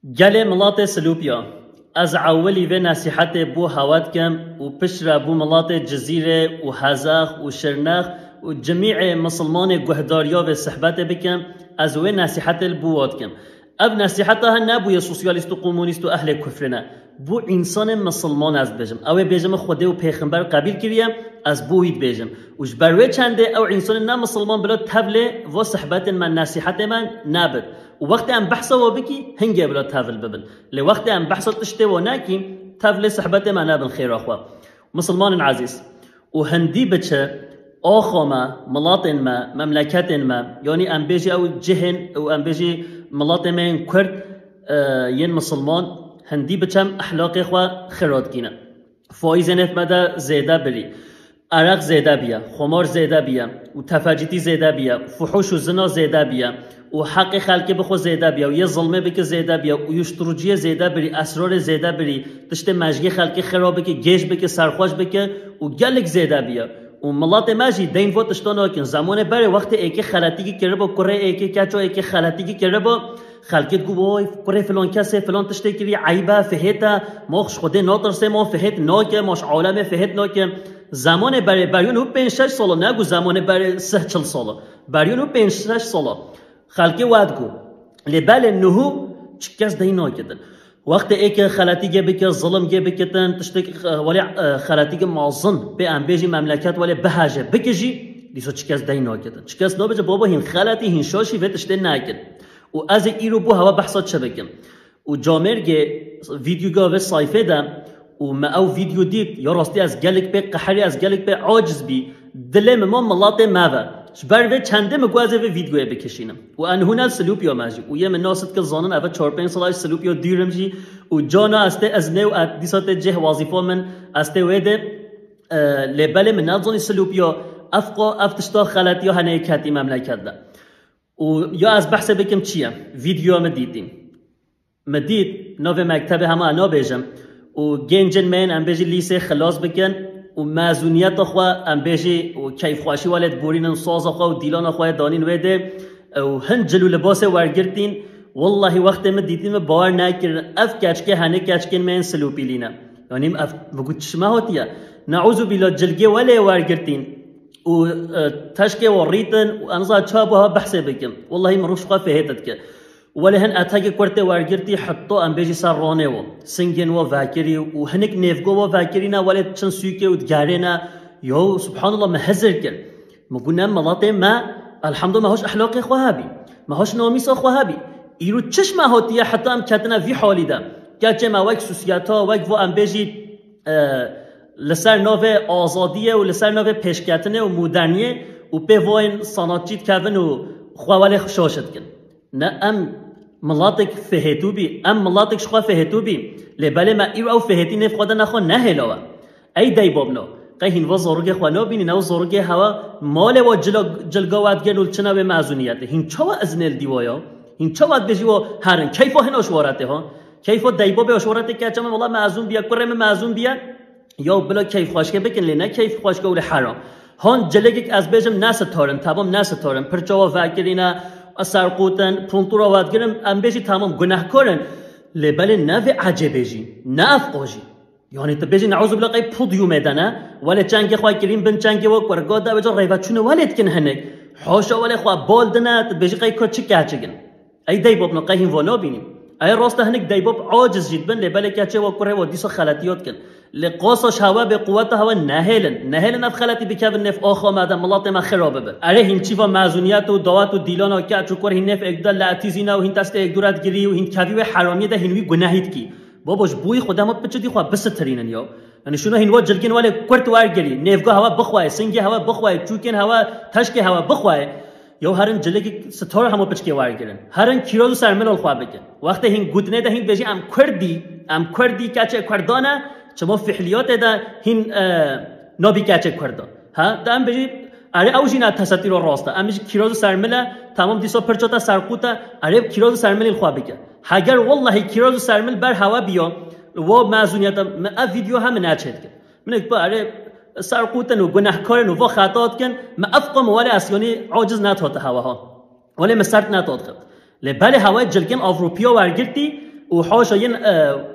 گل ملات سلوپیا از اولی و نصیحت بو هواد کم و پشر بو ملات جزیره و هزاخ و شرناخ و جمیع مسلمان گهداریا و صحبت بکم از و نصیحت بواد کم اب نصیحتها نبوی سوسیالیست و قومونیست و اهل کفرنا بو انسان مسلمان از بجم او بجم خدا و پیغمبر قبیل کریم از بوید بجم وش بروی چنده او انسان نه مسلمان بلا تبل و صحبت من نصیحت من نبد و وقت ام بحث و بکی هنگه بلا تبل ببن لی وقت ام بحث تشته و ناکی تبل صحبت من نبن خیر اخوا مسلمان عزیز و هندی بچه آخا ما ملاط ما مملکت ما یعنی ام بیجی او جهن او ام بیجی ملاط من کرد ین مسلمان هندی بچم اخلاق خوا خراد کینه فایز نف مده زیده بری عرق زیده بیا خمار زیده بیا و تفجیتی زیده بیا فحوش و زنا زیده بیا و حق خلق بخو زیده بیا و یه ظلمه بک زیده بیا و یشتروجی زیده بری اسرار زیده بری تشت مجگی خلق خراب بک گیش بک سرخوش بک و گلک زیده بیا و ملات ماجی دین و تشتانه کن زمان بره وقت ایک خلطی که با کره ایک کچو ایک خلطی که با خلقت گو وای کره فلان کسه فلان تشته کری عیبه فهتا ماخش خوده ناترسه ما فهت ناکه ماش عالم فهت ناکه زمان بره بریون او 5-6 ساله نگو زمان بره 30-40 ساله بریون او 5-6 ساله خلقی واد گو لبال نهو چکس دی ناکدن وقت ایک خلطی گه بکه ظلم گه بکتن تشتک ولی خلطی گه مازن به انبیجی مملکت ولی بهجه بکجی دیسو چکس دی ناکدن چکس نابجه بابا هین خلطی هین شاشی و تشته ناکد و از ایرو بو هوا بحثات چه بکم و جامرگه ویدیوگاه و صایفه دم و ما او ویدیو دید یا راستی از گلک به قحری از گلک به عاجز بی دلم ما ملاط ماوه بر و چنده مگوازه و ویدیوی بکشینم و انهونا سلوپیا ماجی و یه من ناست که زانن اول 4-5 سالش سلوپیا دیرم جی و جانا استه از نو دیسات جه وظیفه من استه ویده لبل من نظنی سلوپیا افقا افتشتا خلطی ها هنه کتی مملکت ده و یا از بحث بکم چیه ویدیو هم دیدیم مدید نو مکتب همه انا بیجم و گنجن من ام بیجی لیسه خلاص بکن و مازونیت خوا ام بیجی و کیف خواشی والد بورین ساز خوا و دیلان خوا دانین ویده و هن جلو لباس ورگرتین والله وقت ما دیدیم باور نکردن اف کچکه هنه کچکن من سلوپی لینا یعنی اف بگو چشمه هاتیه نعوذ بالله جلگه ولی ورگرتین و تشکه و ریتن و انزا چابوها بحث بکم والله مروش خوا فهیتت که ولی هن اتاک کرده ورگرتی حتی ام بیجی سر رانه و سنگن و واکری و هنک نفگو و واکری نه ولی چند سویکه و دگاره نه یا سبحان الله محذر کرد مگونه ملاته ما الحمدلله ماهوش اخلاق خواهبی ماهوش نامیس خواهبی ایرو چشم هاتیه حتی ام کتنه وی حالی ده گرچه ما وک سوسیاتا وک و ام بیجی لسر ناو آزادیه و لسر ناو پیشکتنه و مدرنیه و به واین ساناتچیت کردن و خواهواله خشاشت کن نه ام ملاتك فهتو بي ام ملاتك شخوا فهتو بي لبالي ما ايو او فهتي نف خدا نخوا نهلاوا اي داي بابنا قاي هنوا زورگه خوانا بيني نو زورگه هوا مال و جلگا واد گنول چنا به معزونیته هن چوا ازنل دیوایا هن چوا بجي و هرن كيفو هن اشوارته ها كيفو دايبو به اشوارته که چما والله معزون بیا کرم معزون بیا یا بلا كيف خواشکه بکن لنا كيف خواشکه ول حرام هان جلگك از بجم ناس تارن تمام ناس تارن پرچوا فکرینا اثر قوتن پونتورا وادگرم ام بیجی تمام گناهکارن لبل نو عجبیجی نافقاجی یعنی تو بیجی نعوذ بالله قی پودیو میدانه ولی چنگ خواه کریم بن چنگ و کرگاد دا بجا ریوت چونه ولید کن هنگ حاشا ولی خواه بالدنه تو بیجی قی کچی کچگن ای دیباب نو قی هین وانا بینیم ای راست هنگ دیباب عاجز جید بن لبل کچه و کره و دیسا خلطیات کن لقاصش هوا به قوت هوا نهلن اف خلطی بکن نف آخا مادم ملات ما خرابه بر اره هین چیوا مازونیت و دعوت و دیلان و کچ و کره هین نف اگدال لعتیزینا و هین تست اگدورت گیری و هین کوی و حرامی ده هینوی گناهید کی باباش بوی خودم بچدی خو بس ترینن یا یعنی شنو هین وا جلگین ولی کرت ورگری نفگا هوا بخوای سنگی هوا بخوای چوکن هوا تشکی هوا بخوای یا هرن جلگی ستاره همو پچکی ورگرن هرن کیرو سرمل خو بکن وقت هین گودنه ده هین بجی ام کردی کچ کردانه شما فعلیات ده هین نابی کچه کرده ها دام بجی اره اوجینا تساطیر راسته امیش کیراز سرمله تمام دیسا پرچاتا سرقوتا اره کیراز سرمل خواه بکن اگر والله کیراز سرمل بر هوا بیا و معزونیت ما ویدیو هم نچید کن من با اره سرقوتن و گناهکارن و خطات کن ما افقم ولی اسیانی عاجز نتات هواها ولی مسرت نتات خد لباله هوای جلگن اوروپیا ورگرتی و حاشا ین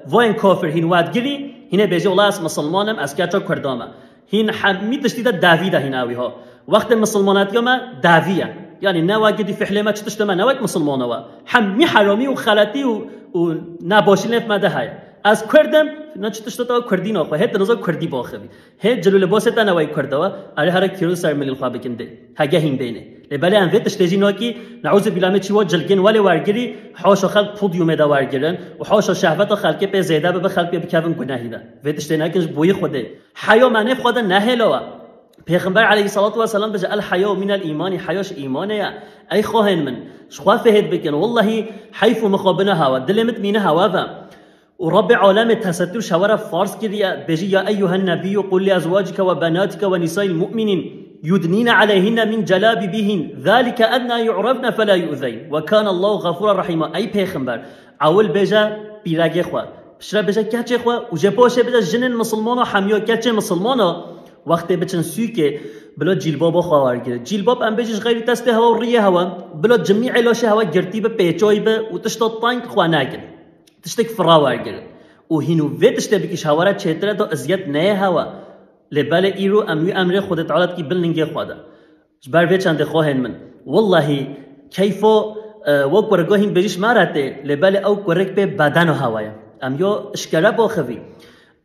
واین کافر هین وادگیری هینه بیجی والله از مسلمانم از کچا کردامه هین حمی تشتیده داویده هین آویها وقت مسلمانات یوم داویه يعني نواجدي في حلمة تشتما نواك مسلمان وا حمي حرامي وخلاتي و نباشين في مده هاي از كردم نشتشتا كردين اخو هيت نزا كردي باخبي هيت جلو لباس تا نواي كردوا اري هر كيلو سر ملي الخوا بكنده هاگه هين بينه لبالي ان ويت تشتجي نوكي نعوذ بالله من چوا جلگن ولا ورگري حاشا خلق پوديوم دا ورگرن و حاشا شهوت خلق به زيده به خلق به كون گناهي ده ويت تشتناكش بوي خوده حيا معنی خود نهلا پیغمبر علیه الصلاة والسلام بجا الحياء من الإيمان حياش إيمانه أي خواهن من شخوا فهد بكن والله حيف مخابنا هوا دلمت مينه هوا ورب عالم تستر شوارع فارس كريا بجي يا أيها النبي قل لأزواجك وبناتك ونساء المؤمنين يدنين عليهن من جلابيبهن ذلك أدنى يعرفن فلا يؤذين وكان الله غفورا رحيما أي پیغمبر اول بجا بيراجي خوا بشرا بجا كچه خوا وجبوشه بجا جنن مسلمانا حميا كچه مسلمانا وقتی بچن سوی که بلا جیلباب خواهر گیره جیلباب ام بجش غیری تسته هوا و ریه هوا بلا جمعی لاشه هوا گرتی به پیچای به و تشتا تانک خواه نگن تشتک فراور گیره و هینو وی تشته بکش هوا را چهتره تا ازیت نه هوا لبال ایرو امیو امر خودت عالت کی بلنگی خواده جبر وی چنده خواهن من والله کیفو وک ورگاهین بجش مارته لبال او کرک به بدن هوایا امیو اشکره باخوی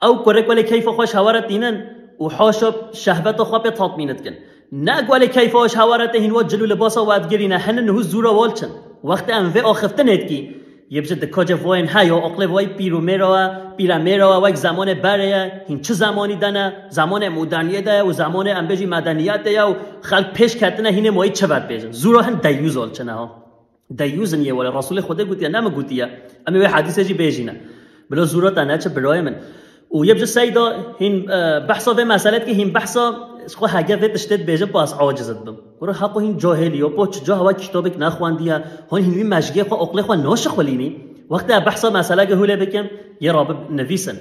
او کرک ولی کیفو خوش هوا را تینن وحاشب شهوت خواب تطمینت کن نگوله کیفاش حوارته هین و جلو لباسا وادگیرینه هنن نهو زورا والچن وقت انوه آخفتنت کی یبجه دکاج واین های اقل وای پیرو میرا و یک زمان بره هین چه زمانی دنه زمان مدرنیه ده و زمان انبجی مدنیت ده و خلق پیش کردنه هین مایی چه بد بیجن زورا هن دیوز والچنه ها دیوزن یه ولی رسول خوده گوتیه نمه گوتیه امی حدیثه جی بیجینه بلا زورا تنه چه برای من و يبجى سيدا هين بحثا في مسألة كي هين بحثا خو حاجة في تشتت بيجا باس عاجزت بم ورا حقو هين جاهلي و باش جا هوا كتابك نخوانديها هون هين مشجع خو عقل خو ناشخ وليني وقت بحثا مسألة كهوله بكم يا رب نفيسن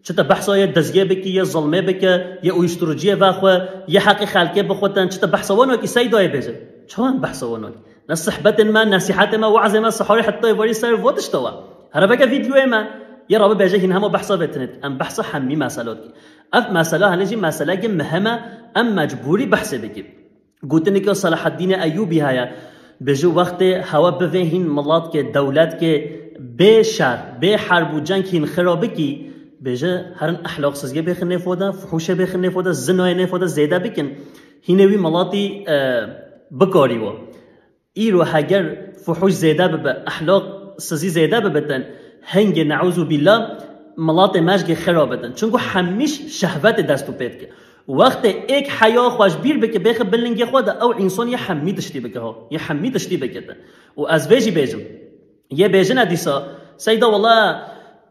چتا بحثا يا دزگه بكي يا ظلمه بك يا اويشتروجيه واخو يا حق خلقه بخوتن چتا بحثا وانو كي سيدا بيجا چون بحثا وانو نصحبت ما نصيحت ما وعظ ما صحاري حتى يوري سر واتش توا هر بك فيديو ما يا رب بيجي هنا هم بحثا بتنت ام بحثا حمي مسالات اف مساله هنجي مساله مهمه ام مجبوري بحث بكي قلتني که صلاح الدین ایوبی هيا بجو وقت هوا بوهین ملات که دولت که به شر به حرب و جنگ هین خرابه کی بجه هرن اخلاق سزگی بخنه فوده فحوشه بخنه فوده زنای نفوده زیده بکن هینوی ملاتی بکاری و ایرو هگر فحوش زیده به اخلاق سزی زیده ببتن هنگ نعوذ بالله ملات مشگ خرابتن چونکو همیش شهوت دستو پید که وقت ایک حیا خوش بیر بکه بخ بلنگی خود او انسان یه حمی تشتی بکه ها یه حمی تشتی بکه و از ویجی بیجم یه بیجن ادیسا سیدا والله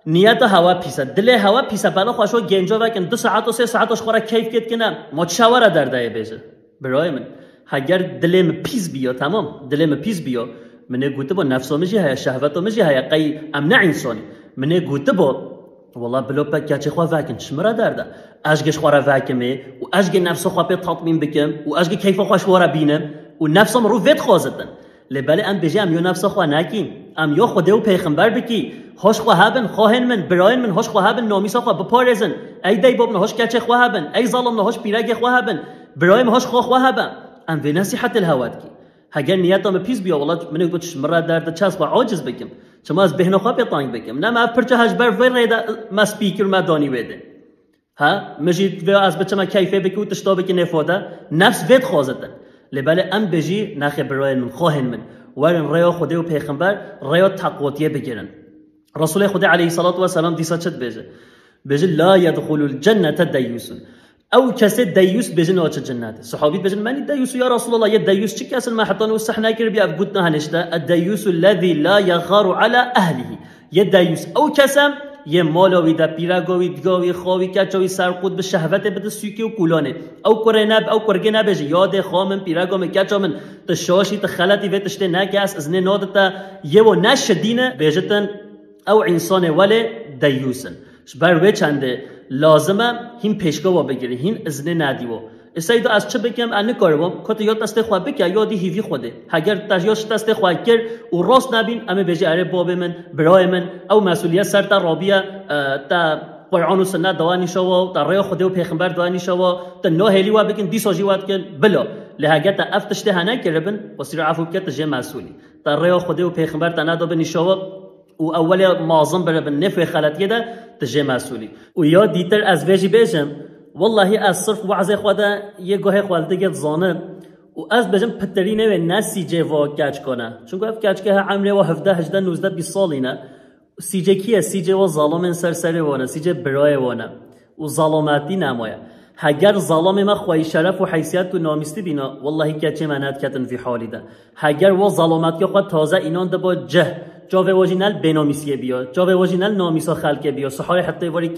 نیت هوا پیسه دل هوا پیسه بالا خوشو گنجا وکن 2 ساعت و 3 ساعتش خورا کیف کت کنه ما چاوره در ده بیجه برای من اگر دلم پیس بیا تمام دلم پیس بیا منه گوته با نفسامجی های شهوتامجی های قی امنع انسانی منه گوته با والله بلوپا کچه خواه وکن چمرا درده اشگش خواه وکمه و اشگ نفس خواه پی تطمین بکم و اشگ کیف خواه شوارا بینم و نفسم رو وید خوازدن لباله ام بجی ام یو نفس خواه نکیم ام یو خوده و پیغمبر بکی هاش خواه هبن خواهن من براین من هاش خواه هبن نامیسا خواه بپارزن ای دی باب نهاش کچه خواه هبن ای ظالم نهاش پیرگ خواه هبن برایم هاش خواه هبن ام به نصیحت الهوات کی هگر نیتم پیس بیا والله من گفت چمرا درد چسب عاجز بکم چما از بهنه خواه پیطانگ بکم نه ما پرچه هجبر ویرده ما سپیکر ما دانی ویده ها مجید و از بچه کیفه بکی و تشتا بکی نفاده نفس وید خوازدن لباله ام بجی نخی برای من خواهن من ورن ریا خوده و پیغمبر ریا تقواتیه بگیرن رسول خدا علیه الصلاة والسلام دیسا چد بجه لا يدخل الجنة دیوسون او کسی دیوس بجن آچه جنت صحابی بجن منی دیوس یا رسول الله یه دیوس چی کسی ما حتی نوستح نکر بیا افگوتنا هنشته الدیوس الذي لا يغار على اهله یه دیوس او کسم یه مالاوی دا پیرگاوی دگاوی خواوی کچاوی سرقود به شهوت بده سوکی و کولانه او کره نب او کرگه نبجه یاد خامن پیرگام کچامن تشاشی تخلطی و تشته نکس از نه نادتا یه و نشدینه بجتن او انسان ولی دیوسن بر وی چنده لازمه هین پیشگاه بگیری هین ازنه ندیو سید از چه بکم ان کارم کت یاد دست خو بک یادی هیوی خوده اگر تجیاش دست خو کر و راست نبین اما بجی اره باب من برای من او مسئولیت سر تا رابیه تا قرآن و سنت دوانی شوا تا رای خدا و پیغمبر دوانی شوا تا نه هلی و بکن دی ساجی واد کن بلا لهجه تا افتشته هنه کربن وسیر عفو کت جه مسئولی تا رای خدا و پیغمبر تا ندا بنی شوا و اول معظم بربن نفع خلطیه ده تجه مسئولی و یا دیتر از وجی بیشم والله از صرف وعظ خدا یه گاه خالده زانه و از بجم پترینه و نسی جوا کچ کنه چون گفت کچ که عمره و 17 18 19 20 سالینه سیجه کیه سیجه و ظالم سرسره وانه سیجه برای وانه و ظالماتی نمایه هگر ظالم ما خوی شرف و حیثیت و نامیستی بینا والله کچه منات کتن فی حالی ده هگر و ظالماتی خود تازه اینان ده با جه جاوه واجینال بنامیسیه بیا جاوه واجینال نامیسا خلقه بیا صحای حتی واری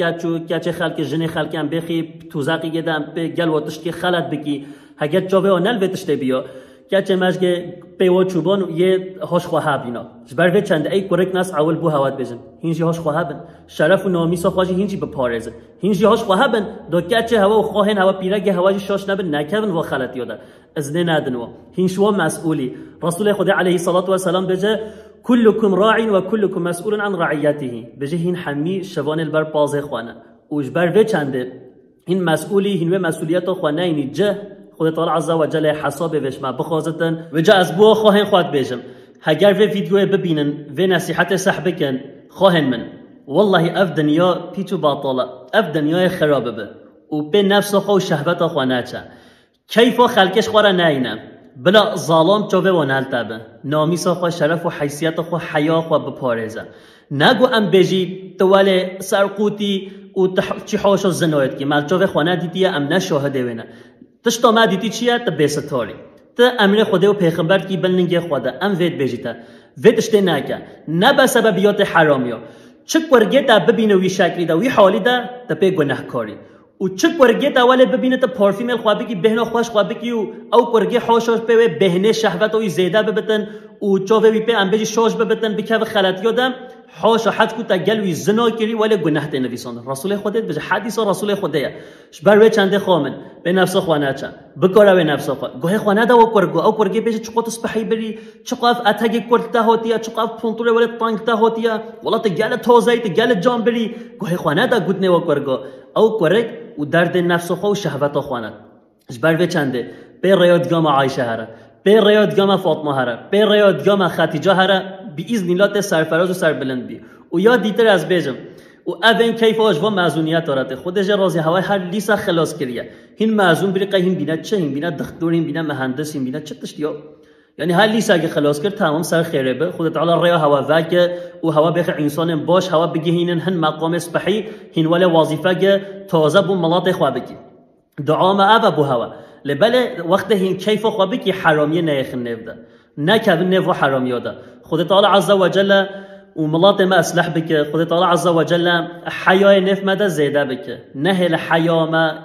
کچه خلق جن خلق هم بخی توزاقی گدم به گل و تشکی خلط بکی هگر جاوه آنال وتشته بیا کچه مشگه پیو چوبان یه هاش خواه بینا جبر چند ای کرک ناس اول بو هوات بزن هینجی هاش خواه بن شرف و نامیسا خواجی هینجی به پارزه هینجی هاش خواه بن دو کچه هوا و خواهن هوا پیرگه هواجی شاش نبن نکبن و خلط یاده ازنه ندن و هینشوا مسئولی رسول خدا علیه الصلاة والسلام بجه كلكم راع وكلكم مسؤول عن رعيته بجه هین حمی شوان البر بازه خوانه و جبر و چنده هین مسئولی هین و مسئولیت خوانه اینی جه خود تعالی عز و جل حساب وش ما بخوازتن و جا از بو خواهن خواد بیجم هگر و ویدیو ببینن و نصیحت صحبکن خواهن من والله اف دنیا پیچو باطاله اف دنیا خرابه به و به نفس خو شهوت خوانه چه کیف خلقش خواره نینه بلا ظالم چوبه و نلتابه نامیسا خو شرف و حیثیت خو حیا خو بپارزه نگو ام بجی توال سرقوتی و چی حاشو زنایت کی مال چوبه خونه دیدی ام نشاهده ونه تشتا ما دیدی چیه تا بیستاری تا امر خدا و پیغمبر کی بلنگی خدا ام وید بجیتا ویدشته نکه نه به سببیات حرامیا چه ورگه تا ببینه وی شکلی دا وی حالی دا تا پی گناهکاری و چه ورگه تا ولی ببینه تا پارفیوم خوابی کی بهنا خوش خوابی کی او ورگه حاشاش به بهنه شهوت و زیاده ببتن و چاوه وی په ام بجی شاش ببتن بکه خلط یادم حاشا حد کو تا گلوی زنا کری ولی گناه ته نویسان رسول خودت بجه حدیث رسول خدایا بر و چنده خامن به نفس خوانه چه بکاره به نفس خو گه خوانه دا و کرگو او کرگه بجه چقط صبحی بری چقاف اتاگ کرته هاتیا چقاف پونتوره ولی تانک ته هاتیا ولی تا گل تازه تا گل جام بری گه خوانه دا گودنه و کرگو او کرگ و درد نفس خو و شهوت خوانه بر و چنده به ریادگام عایشه هره به ریادگام فاطمه هره به ریادگام خدیجه هره باذن الله سرفراز و سربلند بی و یا دیتر از بیجم و اون کیف آجوا معزونیت دارد خودش راضی هوای هر لیسا خلاص کریه هین معزون بری قهین بینا چه هین بینا دکتر هین بینا مهندس هین بینا چه تشتیا یعنی هر لیسا اگه خلاص کرد تمام سر خیره به خود تعالی ریا هوا وگه و هوا بخ انسان باش هوا بگه هینن هن مقام صبحی هین ولا وظیفه تازه بو ملات خو بگی دعا ما ابا بو هوا لبله وقت هین کیف خو بگی حرامیه نه خنفده نه که نفو حرامیاده خود تعالی عز و جل وملاط ما أسلح بك خذ الله عز وجل حياة نف مدى زيادة بك نهل حياة ما